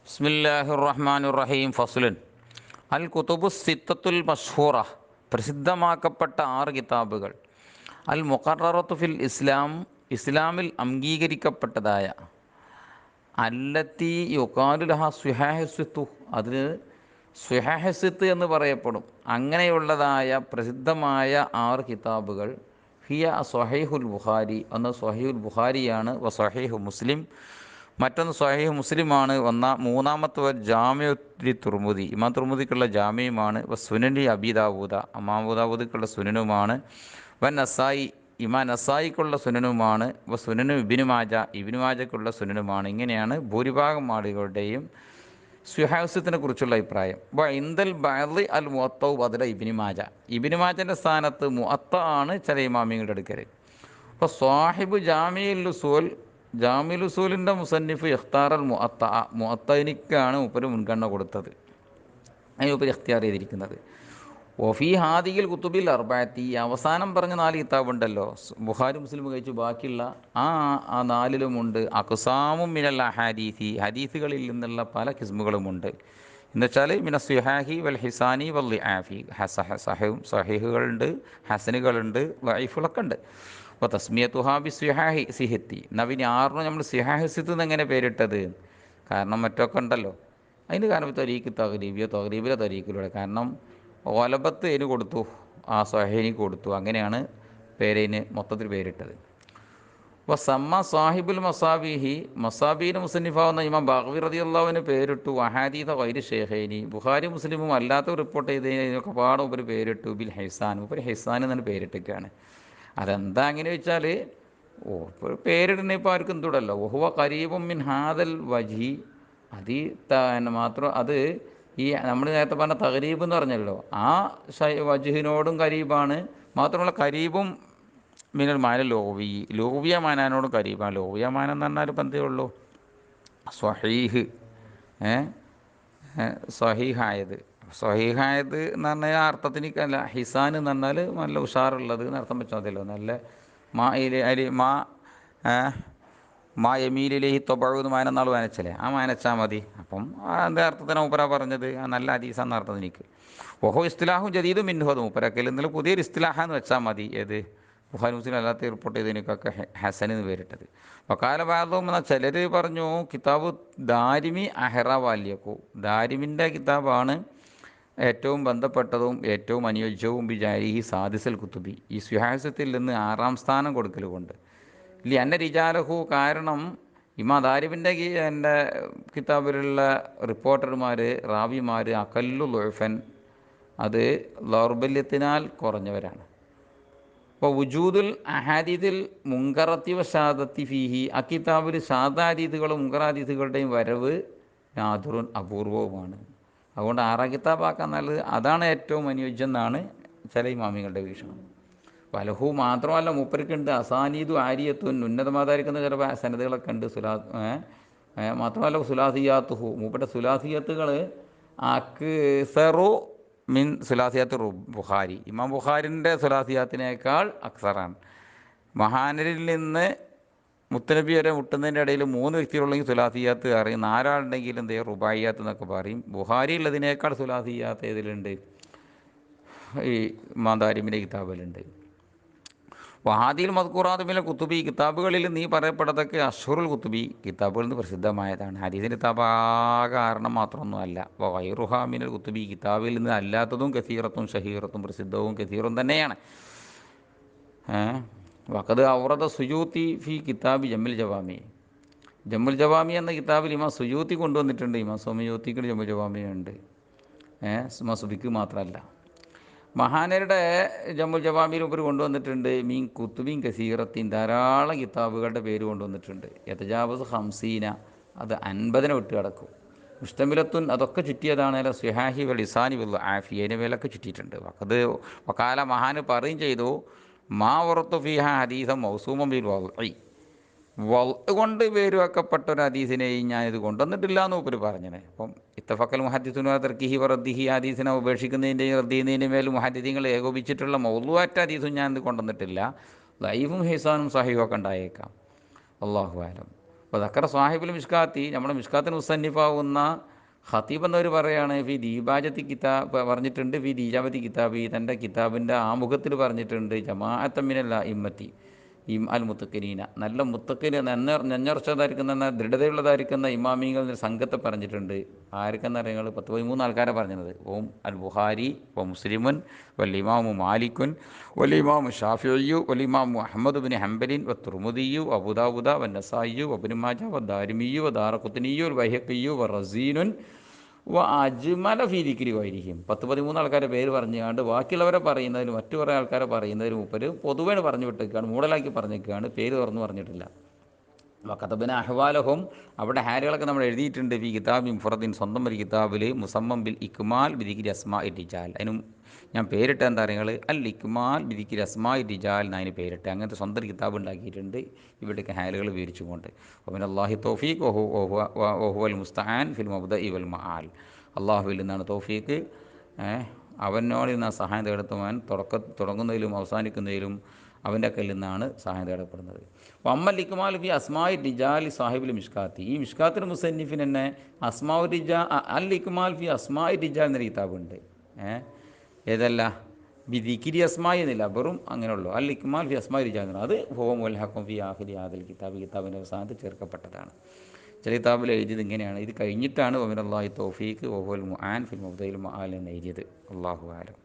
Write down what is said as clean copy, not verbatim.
ബിസ്മില്ലാഹിർ റഹ്മാനിർ റഹീം. ഫസ്ലുൻ അൽ കുതുബു സിത്തത്തുൽ മഷ്ഹൂറ, പ്രസിദ്ധമാക്കപ്പെട്ട 6 കിതാബുകൾ. അൽ മുഖററത്തു ഫിൽ ഇസ്ലാം, ഇസ്ലാമിൽ അംഗീകരിക്കപ്പെട്ടതായ. അല്ലത്തി യുഖാലു ലഹ സ്വഹാഹസിത്തു, അതിന് സ്വഹാഹസിത്ത് എന്ന് പറയപ്പെടും. അങ്ങനെയുള്ളതായ പ്രസിദ്ധമായ 6 കിതാബുകൾ. ഹിയ സ്വഹീഹുൽ ബുഖാരി, ഒന്ന് സ്വഹീഹുൽ ബുഖാരിയാണ്. വ സ്വഹീഹു മുസ്ലിം, മറ്റൊന്ന് സ്വഹീഹ് മുസ്ലിമാണ്. മൂന്നാമത്തെ ജാമിഉ തുർമുദി, ഇമാം തുർമുദിക്കുള്ള ജാമിയുമാണ്. വ സുനനി അബി ദാവൂദ, ഇമാം അബൂ ദാവൂദിക്കുള്ള സുനനുമാണ്. വ നസായി, ഇമാം നസായിക്കുള്ള സുനനുമാണ്. വ സുനനു ഇബ്നു മാജ, ഇബ്നു മാജക്കുള്ള സുനനുമാണ്. ഇങ്ങനെയാണ് ഭൂരിഭാഗം ആളുകളുടെയും സ്വഹാസ്യത്തിനെ കുറിച്ചുള്ള അഭിപ്രായം. വ ഇന്ദൽ ബഅദി അൽ മുഅത്തഉ ബദല ഇബ്നു മാജ, ഇബ്നു മാജൻ്റെ സ്ഥാനത്ത് മുഅത്ത ആണ് ചില ഇമാമിങ്ങളുടെ അടുക്കൽ. അപ്പോൾ സാഹിബ് ജാമിഉൽ ഉസൂൽ, ജാമിഉൽ ഉസൂലിൻ്റെ മുസന്നിഫ് ഇഖ്താറൽ മുഅത്ത, മുഅത്തനിക്കാണ് മൂപ്പര് മുൻഗണന കൊടുത്തത്, അതിന് മൂപ്പര് ഇഖ്തിയാർ ചെയ്തിരിക്കുന്നത്. ഒഫി ഹാദിയിൽ കുത്തുബിൽ അർബഅത്തി, അവസാനം പറഞ്ഞ 4 കിതാബുണ്ടല്ലോ, ബുഖാരി മുസ്ലിം കഴിച്ചു ബാക്കിയുള്ള ആ 4ലുമുണ്ട് അഖ്സാമും മിനൽ അഹാദീസി, ഹദീസുകളിൽ നിന്നുള്ള പല കിസ്മുകളുമുണ്ട്. എന്നുവെച്ചാൽ മിന സിഹാഹി വൽ ഹിസാനി വൽ ലിആഫി, സഹീഹുകളുണ്ട്, ഹസനുകളുണ്ട്, വഈഫുകളൊക്കെ ഉണ്ട്. അപ്പോൾ തസ്മിയത്തുഹാ ബി സിഹാഹി സിഹത്തി, നവിന് 6 നമ്മൾ സിഹാഹി സിത്ത് എങ്ങനെ പേരിട്ടത്? കാരണം മറ്റൊക്കെ ഉണ്ടല്ലോ, അതിന് കാരണം തരീഖ് തഗ്രീബിയോ തഗ്രീബിലെ തരീഖിലൂടെ, കാരണം ഒലബത്ത് അതിന് കൊടുത്തു, ആ സ്വഹീനി കൊടുത്തു, അങ്ങനെയാണ് പേരതിന് മൊത്തത്തിൽ പേരിട്ടത്. അപ്പോൾ സമ്മ സാഹിബുൽ മസാബിഹി, മസാബീന് മുസന്നിഫാവുന്ന ഇമാം ബഗ്വി റളിയല്ലാഹുവിന് പേരിട്ടു വഹാദീഥ ഗൈരി ഷെയ്ഖൈനി, ബുഖാരി മുസ്ലിമും അല്ലാത്ത റിപ്പോർട്ട് ചെയ്തതിനൊക്കെ പാടും ഒരു പേരിട്ടു ബിൽ ഹൈസാൻ, ഒരു ഹൈസാൻ എന്നാണ് പേരിട്ടൊക്കെയാണ്. അതെന്താ അങ്ങനെ വെച്ചാൽ, ഇപ്പോൾ പേരിടുന്ന ഇപ്പോൾ ആർക്കും എന്തുടല്ലോ, ഒഹുവ കരീബും മിൻ ഹാദൽ വജി, മാത്രം അത് ഈ നമ്മൾ നേരത്തെ പറഞ്ഞ തഗ്രീബ് എന്ന് പറഞ്ഞല്ലോ, ആ വജുഹിനോടും കരീബാണ്. മാത്രമല്ല കരീബും മിനൽ മാന ലോവി, ലോവിയ മാനാനോടും കരീബാണ്. ലോവിയ മാന എന്ന് പറഞ്ഞാൽ ഇപ്പം എന്തേ ഉള്ളൂ, സ്വഹീഹ്, സ്വഹീഹായത്. സ്വഹീഹായത് എന്ന് പറഞ്ഞാൽ ആ അർത്ഥത്തിനല്ല, ഹിസാൻ എന്ന് പറഞ്ഞാൽ നല്ല ഉഷാറുള്ളത് എന്ന് അർത്ഥം വെച്ചാൽ മതിയല്ലോ. നല്ല മാ യമീലിലേഹി തൊബഴുന്ന് മാനന്നാൾ വാനച്ചല്ലേ, ആ മാനച്ചാൽ മതി. അപ്പം അതിൻ്റെ അർത്ഥത്തിന് മൂപ്പര പറഞ്ഞത് ആ നല്ല ഹദീസാന്ന് അർത്ഥം എനിക്ക്. ഓഹോ ഇസ്തിലാഹും ജദീദും മിൻഹും, മൂപ്പരക്കൽ ഇന്നലെ പുതിയൊരു ഇസ്തിലാഹാന്ന് വെച്ചാൽ മതി. ഏത് ബുഖാരി മുസ്ലിം അല്ലാത്ത റിപ്പോർട്ട് ചെയ്തതിനൊക്കെ ഹസൻ എന്ന് പേരിട്ടത്. വക്കാല ഭാഗത്തും എന്നാൽ ചിലർ പറഞ്ഞു കിതാബ് ദാരിമി അഹ്റ വാല്യക്കു, ദാരിമിൻ്റെ കിതാബാണ് ഏറ്റവും ബന്ധപ്പെട്ടതും ഏറ്റവും അനുയോജ്യവും ബിജാരിഹി സാദിസൽ കുത്തുബി, ഈ സുഹാസത്തിൽ നിന്ന് 6ാം സ്ഥാനം കൊടുക്കൽ കൊണ്ട്. ഇല്ല എന്നെ റിജാലഹു, കാരണം ഇമാ ദാരിബിൻ്റെ എൻ്റെ കിതാബിലുള്ള റിപ്പോർട്ടർമാർ, റാവിമാർ അകല്ലു ളുഅഫൻ, അത് ദൗർബല്യത്തിനാൽ കുറഞ്ഞവരാണ്. അപ്പോൾ വുജൂദുൽ അഹാദീദിൽ മുങ്കറത്തി വശാദത്തി ഫീഹി, ആ കിതാബിൽ ഷാദാദീദുകളും മുങ്കറാദീദുകളുടെയും വരവ് നാദുറുൻ അപൂർവവുമാണ്. അതുകൊണ്ട് 6ാം കിതാബാക്കാൻ നല്ലത് അതാണ് ഏറ്റവും അനുയോജ്യം എന്നാണ് ചില ഇമാമികളുടെ വീക്ഷണം. വലഹു മാത്രമല്ല മൂപ്പർക്കുണ്ട് അസാനീദു ആരിയത്തുൻ, ഉന്നതമാതായിരിക്കുന്ന ചില സനദുകളൊക്കെ ഉണ്ട്. മാത്രമല്ല സുലാസിയാത്തുഹു, മൂപ്പരുടെ സുലാസിയത്തുകൾ അക്സറു മിൻ സുലാസിയാത്ത് ബുഖാരി, ഇമാം ബുഖാരിൻ്റെ സുലാസിയാത്തിനേക്കാൾ അക്സറാണ്. മഹാനരിൽ നിന്ന് മുത്തനബി വരെ മുട്ടുന്നതിൻ്റെ ഇടയിൽ 3 വ്യക്തികളുണ്ടെങ്കിൽ സുലാസിയാത്ത് അറിയും, 4 ആളുണ്ടെങ്കിൽ എന്തേ റുബായിയാത്ത് എന്നൊക്കെ പറയും. ബുഖാരി ഉള്ളതിനേക്കാൾ സുലാസിയാത്ത് ഏതിലുണ്ട്? ഈ ഇമാം ദാരിമിൻ്റെ കിതാബിലുണ്ട്. വഹാദിൽ മദ്കൂറാത്തുമിലെ കുത്തുബി, കിതാബുകളിൽ നീ പറയപ്പെട്ടതൊക്കെ അഷ്ഹറുൽ കുത്തുബി, കിതാബുകളിൽ നിന്ന് പ്രസിദ്ധമായതാണ്. ഹദീസിൻ്റെ കിതാബാകെ കാരണം മാത്രമൊന്നും അല്ല. വൈറുഹാമിനൽ കുത്തുബി, കിതാബിൽ നിന്ന് അല്ലാത്തതും കസീറത്തും ഷഹീറത്തും പ്രസിദ്ധവും കസീറും തന്നെയാണ്. വഖദ് ഔറദ സുയൂത്തി ഫി കിതാബി ജമ്മുൽ ജവാമി, ജമ്മുൽ ജവാമി എന്ന കിതാബിൽ ഇമാം സുയൂത്തി കൊണ്ടുവന്നിട്ടുണ്ട്. ഇമാം സോമയൂത്തിക്ക് ജമ്മുൽ ജവാമി ഉണ്ട്, ഇമാം സുബിക്ക് മാത്രമല്ല. മഹാനരുടെ ജമ്മുൽ ജവാമിയിൽ ഉപരി കൊണ്ടുവന്നിട്ടുണ്ട്. മീൻ കുത്തുബീൻ കസീറത്തിൻ, ധാരാളം കിതാബുകളുടെ പേര് കൊണ്ടുവന്നിട്ടുണ്ട്. യതജാവസ് ഹംസീന, അത് 50നെ വിട്ട് കിടക്കും. മുസ്തമിലത്തുൻ, അതൊക്കെ ചുറ്റിയതാണ്. അല്ല സുഹാഹി വൽ ഇസാനി വൽ ആഫി, അതിൻ്റെ മേലൊക്കെ ചുറ്റിയിട്ടുണ്ട്. അത് വക്കാല മഹാന് പറയും ചെയ്തു, മാ ഉറത്തു ഫിഹ ഹദീസം മൗസൂമം ബിൽ വൽഇ, കൊണ്ട് പേര് വെക്കപ്പെട്ട ഒരു ഹദീസിനെയും ഞാനിത് കൊണ്ടുവന്നിട്ടില്ല എന്ന് ഉപരി പറഞ്ഞത്. അപ്പം ഇത്തഫക്കൽ മുഹദ്ദിസുന തർക്കിഹി വറദ്ദിഹി, ഹദീസിനെ ഉപേക്ഷിക്കുന്നതിൻ്റെയും റദ്ദീന്നതിൻ്റെ മേലും മുഹദ്ദിദീങ്ങൾ ഏകോപിച്ചിട്ടുള്ള മൗളുവാറ്റ ഹദീസും ഞാനിത് കൊണ്ടുവന്നിട്ടില്ല. ലൈഫും ഹിസാനും സഹീഹൊക്കെ ഉണ്ടായേക്കാം, അല്ലാഹു അലം. അപ്പോൾ ദക്കറ സാഹിബുൽ മിഷ്കാത്തി നമ്മുടെ മിഷ്കാത്തിന് മുസന്നിഫാവുന്ന ഖത്തീബ് എന്നവർ പറയുകയാണ് ഫി ദീബാജത്തി കിതാബ് പറഞ്ഞിട്ടുണ്ട്, ഫി ദീജാബത്തി കിതാബി തൻ്റെ കിതാബിൻ്റെ ആമുഖത്തിൽ പറഞ്ഞിട്ടുണ്ട്, ജമാഅത്തമ്മിനല്ല ഇമ്മത്തി അൽ മുത്തക്കിനീന നല്ല മുത്തക്കിന് നെഞ്ഞർച്ചതായിരിക്കുന്ന ദൃഢതയുള്ളതായിരിക്കുന്ന ഇമാമിങ്ങൾ സംഘത്തെ പറഞ്ഞിട്ടുണ്ട്. ആർക്കെന്ന് അറിയുന്നത് 13 ആൾക്കാരെ പറഞ്ഞത്. ഓം അൽ ബുഖാരി വ മുസ്ലിമുൻ വൽ ഇമാമു മാലിക്കുൻ വൽ ഇമാമു ഷാഫിഇയ്യു വൽ ഇമാമു അഹ്മദ് ബിൻ ഹംബലിൻ വ തുർമുദിയ്യു അബൂദാവുദ വ നസായിയു വ ഇബ്നു മാജ വ ദാരിമിയ്യു വ ദാറഖുത്നിയ്യു വൽ ബൈഹഖിയ്യു വ റസീനുൻ വ അജ്മല ഫീ ദിക്രി വൈരിഹിം. 13 ആൾക്കാരെ പേര് പറഞ്ഞുകൊണ്ട് ബാക്കിയുള്ളവരെ പറയുന്നതിന് മറ്റു കുറേ ആൾക്കാരെ പറയുന്നതിന് മുപ്പര് പൊതുവേ പറഞ്ഞു വിട്ടേക്കാണ്, മൂടലാക്കി പറഞ്ഞേക്കാണ്, പേര് തുറന്ന് പറഞ്ഞിട്ടില്ല. വക്കത്തബിന് അഹ്വാലഹും അവിടെ ഹാലുകളൊക്കെ നമ്മൾ എഴുതിയിട്ടുണ്ട്. ഫി കിതാബി മുഫറദിൻ സ്വന്തം ഒരു കിതാബിൽ മുസമ്മം ബിൽ ഇക്മാൽ ബിദിക്രി അസ്മാ ഇ അതിനും ഞാൻ പേരിട്ട എന്താ പറയുക അൽ ഇക്മാൽ ബിദിക്രി അസ്മാ ഇ എന്നതിന് പേരിട്ട് അങ്ങനത്തെ സ്വന്തം ഒരു കിതാബ് ഉണ്ടാക്കിയിട്ടുണ്ട് ഇവിടേക്ക് ഹാലുകൾ വിവരിച്ചുകൊണ്ട്. ഒമിൻ അള്ളാഹി തൗഫീഖ് വഹുവൽ മുസ്തആൻ ഫിൽ മബ്ദഇ വൽ മആൽ. അള്ളാഹുവിൽ നിന്നാണ് തൗഫീഖ്, അവനോട് നിന്ന് സഹായം തേടുത്തുവാൻ തുടങ്ങുന്നതിലും അവസാനിക്കുന്നതിലും അവൻ്റെ കയ്യിൽ നിന്നാണ് സഹായം തേടപ്പെടുന്നത്. അപ്പോൾ അമ്മൽ ഇക്മാൽ ഫി അസ്മായി റിജാലി സാഹിബിൽ മിഷ്കാത്തി, ഈ മിഷ്കാത്തിൽ മുസന്നിഫിന് തന്നെ അസ്മാഉ റിജാ അൽ ഇക്മാൽ ഫി അസ്മായി റിജാൽ എന്നൊരു കിതാബുണ്ട്. ഏതല്ല ബിദിക്രി അസ്മായി എന്നില്ല, വെറും അങ്ങനെയുള്ളൂ. അൽ ഇക്മാൽ ഫി അസ്മായി റിജാൽ എന്ന് അത് ഹുവ മുൽഹഖും ഫി ആഖിരി ഹാദിൽ കിതാബ്, കിതാബിൻ്റെ അവസാനത്തിൽ ചേർക്കപ്പെട്ടതാണ്. ചില കിതാബിൽ എഴുതിയത് ഇങ്ങനെയാണ്. ഇത് കഴിഞ്ഞിട്ടാണ് വമിനല്ലാഹി തൗഫീഖ് വഹുവൽ മുആൻ ഫിൽ മുബ്ദഇൽ മആൽ എന്ന് എഴുതിയത്. അല്ലാഹു അഅലം.